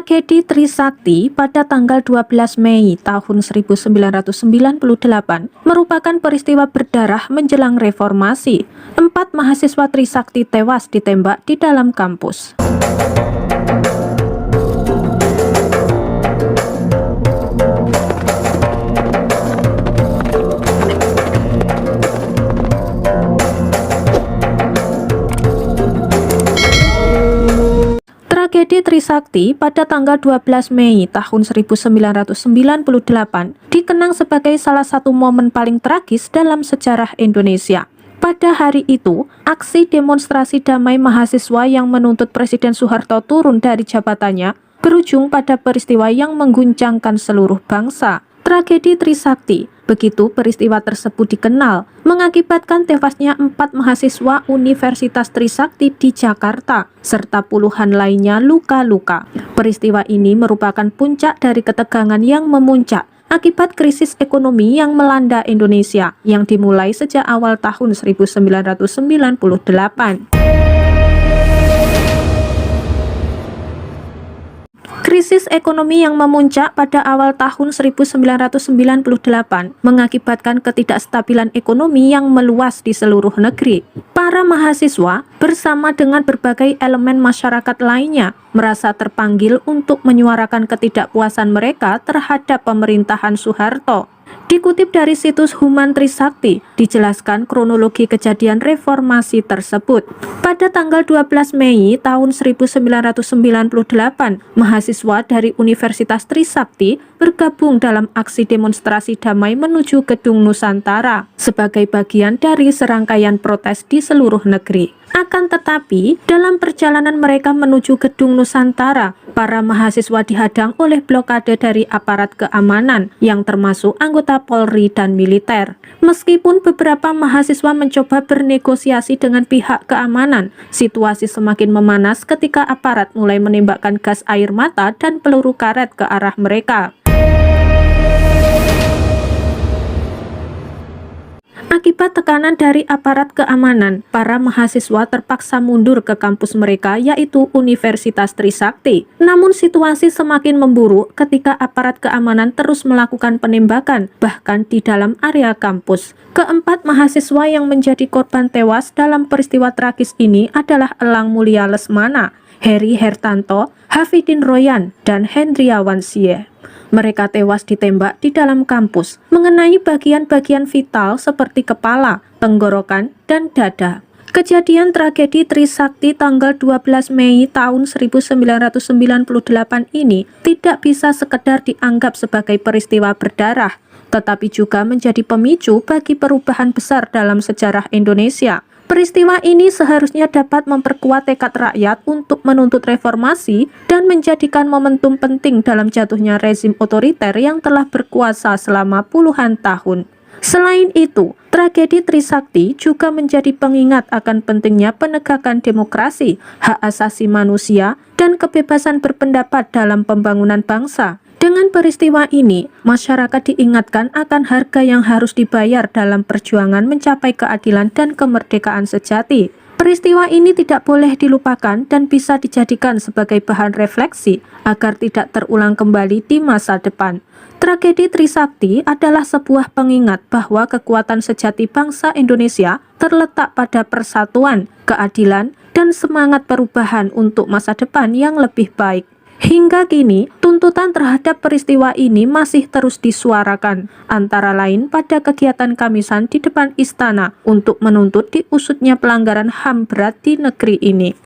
Tragedi Trisakti pada tanggal 12 Mei tahun 1998 merupakan peristiwa berdarah menjelang reformasi. 4 mahasiswa Trisakti tewas ditembak di dalam kampus. Tragedi Trisakti pada tanggal 12 Mei tahun 1998 dikenang sebagai salah satu momen paling tragis dalam sejarah Indonesia. Pada hari itu, aksi demonstrasi damai mahasiswa yang menuntut Presiden Soeharto turun dari jabatannya berujung pada peristiwa yang mengguncangkan seluruh bangsa. Tragedi Trisakti, begitu peristiwa tersebut dikenal, mengakibatkan tewasnya 4 mahasiswa Universitas Trisakti di Jakarta, serta puluhan lainnya luka-luka. Peristiwa ini merupakan puncak dari ketegangan yang memuncak akibat krisis ekonomi yang melanda Indonesia, yang dimulai sejak awal tahun 1998. Krisis ekonomi yang memuncak pada awal tahun 1998 mengakibatkan ketidakstabilan ekonomi yang meluas di seluruh negeri. Para mahasiswa bersama dengan berbagai elemen masyarakat lainnya merasa terpanggil untuk menyuarakan ketidakpuasan mereka terhadap pemerintahan Soeharto. Dikutip dari situs Human Trisakti, dijelaskan kronologi kejadian reformasi tersebut. Pada tanggal 12 Mei tahun 1998, mahasiswa dari Universitas Trisakti bergabung dalam aksi demonstrasi damai menuju Gedung Nusantara sebagai bagian dari serangkaian protes di seluruh negeri. Akan tetapi, dalam perjalanan mereka menuju Gedung Nusantara, para mahasiswa dihadang oleh blokade dari aparat keamanan yang termasuk anggota Polri dan militer. Meskipun beberapa mahasiswa mencoba bernegosiasi dengan pihak keamanan, situasi semakin memanas ketika aparat mulai menembakkan gas air mata dan peluru karet ke arah mereka. Akibat tekanan dari aparat keamanan, para mahasiswa terpaksa mundur ke kampus mereka, yaitu Universitas Trisakti. Namun situasi semakin memburuk ketika aparat keamanan terus melakukan penembakan, bahkan di dalam area kampus. Keempat mahasiswa yang menjadi korban tewas dalam peristiwa tragis ini adalah Elang Mulia Lesmana, Heri Hertanto, Hafidin Royan, dan Hendriawan Sie. Mereka tewas ditembak di dalam kampus, mengenai bagian-bagian vital seperti kepala, tenggorokan, dan dada. Kejadian tragedi Trisakti tanggal 12 Mei tahun 1998 ini tidak bisa sekedar dianggap sebagai peristiwa berdarah, tetapi juga menjadi pemicu bagi perubahan besar dalam sejarah Indonesia. Peristiwa ini seharusnya dapat memperkuat tekad rakyat untuk menuntut reformasi dan menjadikan momentum penting dalam jatuhnya rezim otoriter yang telah berkuasa selama puluhan tahun. Selain itu, tragedi Trisakti juga menjadi pengingat akan pentingnya penegakan demokrasi, hak asasi manusia, dan kebebasan berpendapat dalam pembangunan bangsa. Dengan peristiwa ini, masyarakat diingatkan akan harga yang harus dibayar dalam perjuangan mencapai keadilan dan kemerdekaan sejati. Peristiwa ini tidak boleh dilupakan dan bisa dijadikan sebagai bahan refleksi agar tidak terulang kembali di masa depan. Tragedi Trisakti adalah sebuah pengingat bahwa kekuatan sejati bangsa Indonesia terletak pada persatuan, keadilan, dan semangat perubahan untuk masa depan yang lebih baik. Hingga kini, tuntutan terhadap peristiwa ini masih terus disuarakan, antara lain pada kegiatan Kamisan di depan istana untuk menuntut diusutnya pelanggaran HAM berat di negeri ini.